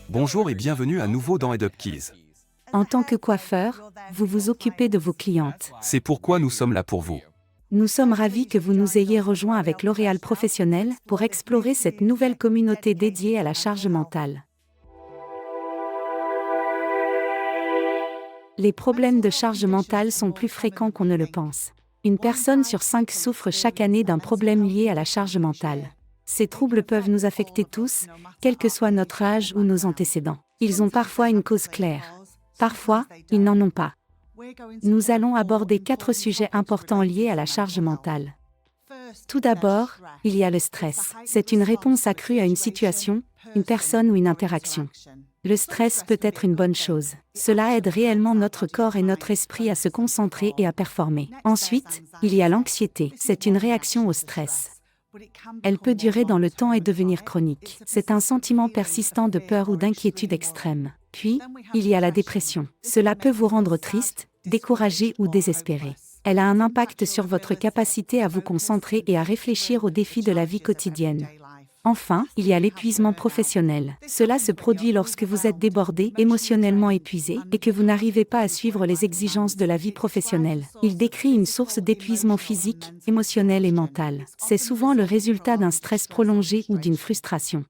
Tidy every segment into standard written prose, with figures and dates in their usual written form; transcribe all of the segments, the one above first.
Bonjour et bienvenue à nouveau dans Head Up Keys. En tant que coiffeur, vous vous occupez de vos clientes. C'est pourquoi nous sommes là pour vous. Nous sommes ravis que vous nous ayez rejoints avec L'Oréal Professionnel pour explorer cette nouvelle communauté dédiée à la charge mentale. Les problèmes de charge mentale sont plus fréquents qu'on ne le pense. Une personne sur 5 souffre chaque année d'un problème lié à la charge mentale. Ces troubles peuvent nous affecter tous, quel que soit notre âge ou nos antécédents. Ils ont parfois une cause claire. Parfois, ils n'en ont pas. Nous allons aborder 4 sujets importants liés à la charge mentale. Tout d'abord, il y a le stress. C'est une réponse accrue à une situation, une personne ou une interaction. Le stress peut être une bonne chose. Cela aide réellement notre corps et notre esprit à se concentrer et à performer. Ensuite, il y a l'anxiété. C'est une réaction au stress. Elle peut durer dans le temps et devenir chronique. C'est un sentiment persistant de peur ou d'inquiétude extrême. Puis, il y a la dépression. Cela peut vous rendre triste, découragé ou désespéré. Elle a un impact sur votre capacité à vous concentrer et à réfléchir aux défis de la vie quotidienne. Enfin, il y a l'épuisement professionnel. Cela se produit lorsque vous êtes débordé, émotionnellement épuisé, et que vous n'arrivez pas à suivre les exigences de la vie professionnelle. Il décrit une source d'épuisement physique, émotionnel et mental. C'est souvent le résultat d'un stress prolongé ou d'une frustration.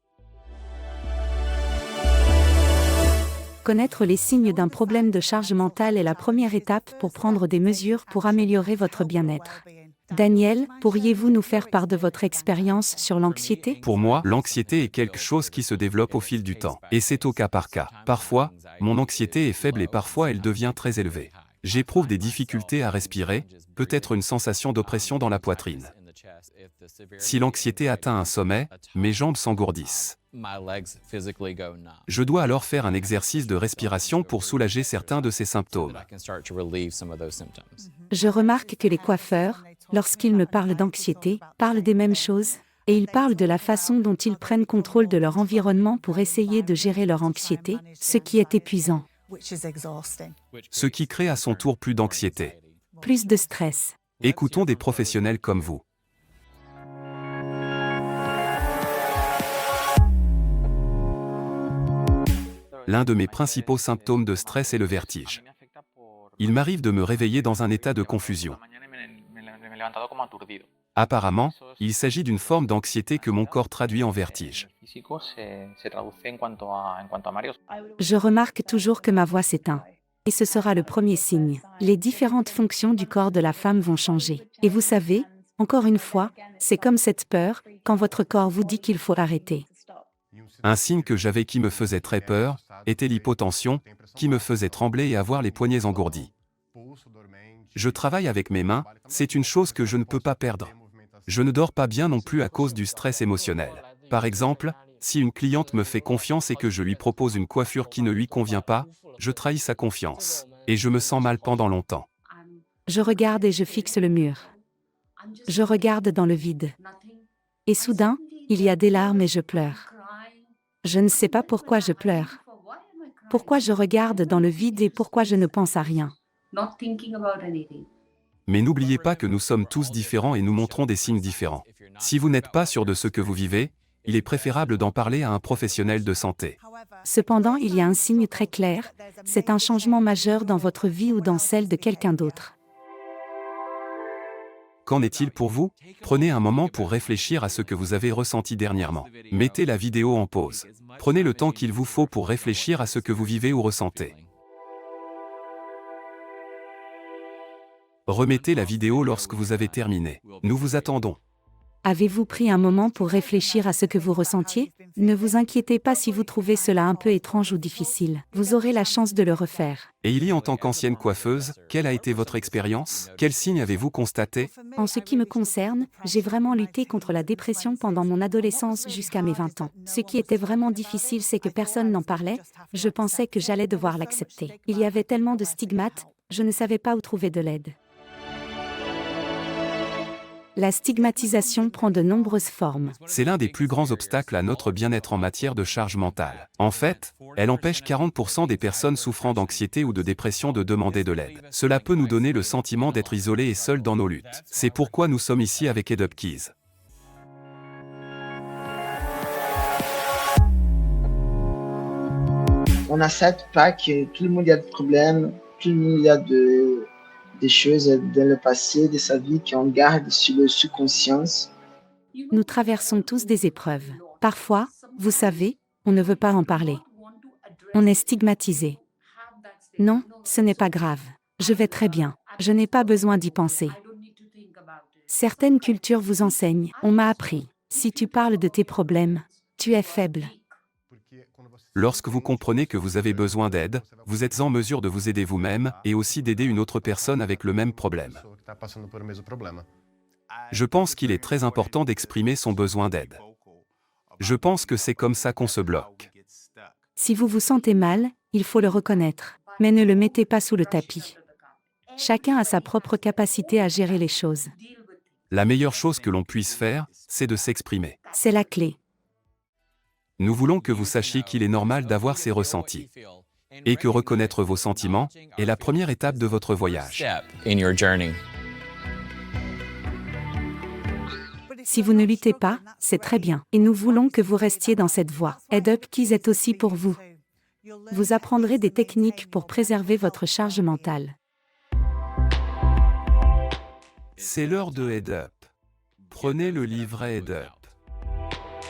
Connaître les signes d'un problème de charge mentale est la première étape pour prendre des mesures pour améliorer votre bien-être. Daniel, pourriez-vous nous faire part de votre expérience sur l'anxiété ? Pour moi, l'anxiété est quelque chose qui se développe au fil du temps. Et c'est au cas par cas. Parfois, mon anxiété est faible et parfois elle devient très élevée. J'éprouve des difficultés à respirer, peut-être une sensation d'oppression dans la poitrine. Si l'anxiété atteint un sommet, mes jambes s'engourdissent. Je dois alors faire un exercice de respiration pour soulager certains de ces symptômes. Je remarque que les coiffeurs, lorsqu'ils me parlent d'anxiété, parlent des mêmes choses, et ils parlent de la façon dont ils prennent contrôle de leur environnement pour essayer de gérer leur anxiété, ce qui est épuisant. Ce qui crée à son tour plus d'anxiété. Plus de stress. Écoutons des professionnels comme vous. L'un de mes principaux symptômes de stress est le vertige. Il m'arrive de me réveiller dans un état de confusion. Apparemment, il s'agit d'une forme d'anxiété que mon corps traduit en vertige. Je remarque toujours que ma voix s'éteint. Et ce sera le premier signe. Les différentes fonctions du corps de la femme vont changer. Et vous savez, encore une fois, c'est comme cette peur, quand votre corps vous dit qu'il faut arrêter. Un signe que j'avais qui me faisait très peur était l'hypotension, qui me faisait trembler et avoir les poignets engourdis. Je travaille avec mes mains, c'est une chose que je ne peux pas perdre. Je ne dors pas bien non plus à cause du stress émotionnel. Par exemple, si une cliente me fait confiance et que je lui propose une coiffure qui ne lui convient pas, je trahis sa confiance. Et je me sens mal pendant longtemps. Je regarde et je fixe le mur. Je regarde dans le vide. Et soudain, il y a des larmes et je pleure. Je ne sais pas pourquoi je pleure. Pourquoi je regarde dans le vide et pourquoi je ne pense à rien. Mais n'oubliez pas que nous sommes tous différents et nous montrons des signes différents. Si vous n'êtes pas sûr de ce que vous vivez, il est préférable d'en parler à un professionnel de santé. Cependant, il y a un signe très clair, c'est un changement majeur dans votre vie ou dans celle de quelqu'un d'autre. Qu'en est-il pour vous ? Prenez un moment pour réfléchir à ce que vous avez ressenti dernièrement. Mettez la vidéo en pause. Prenez le temps qu'il vous faut pour réfléchir à ce que vous vivez ou ressentez. Remettez la vidéo lorsque vous avez terminé. Nous vous attendons. Avez-vous pris un moment pour réfléchir à ce que vous ressentiez ? Ne vous inquiétez pas si vous trouvez cela un peu étrange ou difficile. Vous aurez la chance de le refaire. Et Ellie, en tant qu'ancienne coiffeuse, quelle a été votre expérience ? Quels signes avez-vous constatés ? En ce qui me concerne, j'ai vraiment lutté contre la dépression pendant mon adolescence jusqu'à mes 20 ans. Ce qui était vraiment difficile, c'est que personne n'en parlait. Je pensais que j'allais devoir l'accepter. Il y avait tellement de stigmates, je ne savais pas où trouver de l'aide. La stigmatisation prend de nombreuses formes. C'est l'un des plus grands obstacles à notre bien-être en matière de charge mentale. En fait, elle empêche 40% des personnes souffrant d'anxiété ou de dépression de demander de l'aide. Cela peut nous donner le sentiment d'être isolés et seuls dans nos luttes. C'est pourquoi nous sommes ici avec Head Up Keys. On n'accepte pas que tout le monde a des problèmes, tout le monde a des choses dans le passé de sa vie qu'on garde sur le sous-conscience. Nous traversons tous des épreuves. Parfois, vous savez, on ne veut pas en parler. On est stigmatisé. Non, ce n'est pas grave. Je vais très bien. Je n'ai pas besoin d'y penser. Certaines cultures vous enseignent. On m'a appris. Si tu parles de tes problèmes, tu es faible. Lorsque vous comprenez que vous avez besoin d'aide, vous êtes en mesure de vous aider vous-même et aussi d'aider une autre personne avec le même problème. Je pense qu'il est très important d'exprimer son besoin d'aide. Je pense que c'est comme ça qu'on se bloque. Si vous vous sentez mal, il faut le reconnaître. Mais ne le mettez pas sous le tapis. Chacun a sa propre capacité à gérer les choses. La meilleure chose que l'on puisse faire, c'est de s'exprimer. C'est la clé. Nous voulons que vous sachiez qu'il est normal d'avoir ces ressentis. Et que reconnaître vos sentiments est la première étape de votre voyage. Si vous ne luttez pas, c'est très bien. Et nous voulons que vous restiez dans cette voie. Head Up Keys est aussi pour vous. Vous apprendrez des techniques pour préserver votre charge mentale. C'est l'heure de Head Up. Prenez le livret Head Up.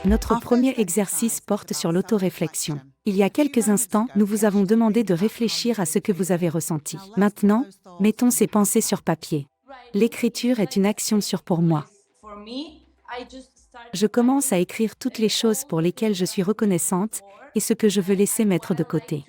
Notre premier exercice porte sur l'autoréflexion. Il y a quelques instants, nous vous avons demandé de réfléchir à ce que vous avez ressenti. Maintenant, mettons ces pensées sur papier. L'écriture est une action sûre pour moi. Je commence à écrire toutes les choses pour lesquelles je suis reconnaissante et ce que je veux laisser mettre de côté.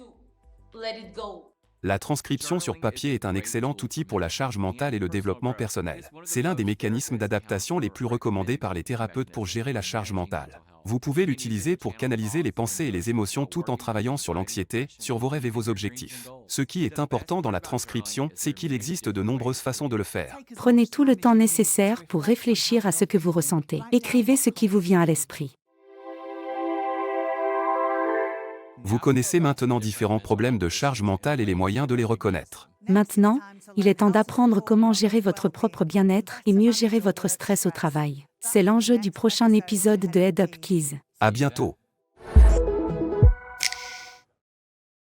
La transcription sur papier est un excellent outil pour la charge mentale et le développement personnel. C'est l'un des mécanismes d'adaptation les plus recommandés par les thérapeutes pour gérer la charge mentale. Vous pouvez l'utiliser pour canaliser les pensées et les émotions tout en travaillant sur l'anxiété, sur vos rêves et vos objectifs. Ce qui est important dans la transcription, c'est qu'il existe de nombreuses façons de le faire. Prenez tout le temps nécessaire pour réfléchir à ce que vous ressentez. Écrivez ce qui vous vient à l'esprit. Vous connaissez maintenant différents problèmes de charge mentale et les moyens de les reconnaître. Maintenant, il est temps d'apprendre comment gérer votre propre bien-être et mieux gérer votre stress au travail. C'est l'enjeu du prochain épisode de Head Up Keys. À bientôt.